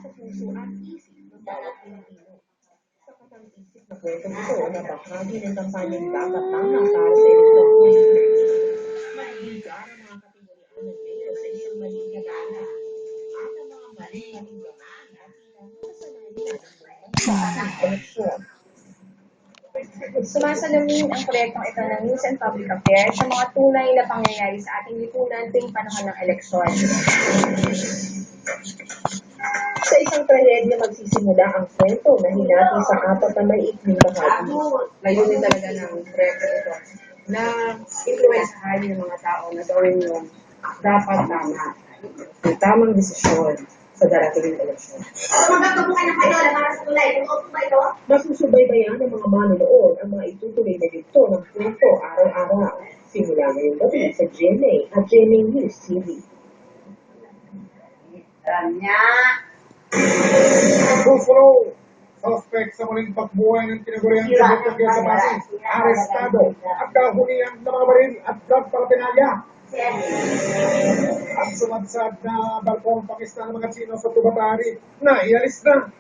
sa puso at isip ng bawat Pilipino. Sa katang-isip na kwentong ito na bahagi ng kampanyang dapat lamang para sa eleksyon 2030, maibigan ang mga kategorya ng mayor sa isang maling kagana at ang mga maling matinggaman at ilang kasanalian ng mga eleksyon. Sumasalamin ang proyektong ito ng News and Public Affairs sa mga tunay na pangyayari sa ating lipunan tuwing panahon ng eleksyon. Sa isang trahedya magsisimula ang kwento na hinati sa apat na may ikling bahagi. Layunin talaga ng proyekto ito na influensahan yung mga tao na gawin yung dapat tama, yung tamang desisyon sa darating ng eleksyon. Masusubaybayan ng mga manonood ang mga itutuloy na dito ng kwento araw-araw. Simula ngayong gabi sa GMA at GMA News TV. Buffalo, suspect sa muling pagbuhay ng tinaguriang Tibok sa Pasig, arestado at kahulihan ng mga baril at drug paraphernalia. Ang sumadsad na barkong Pakistan ng mga Sino sa Tubatari na ialis na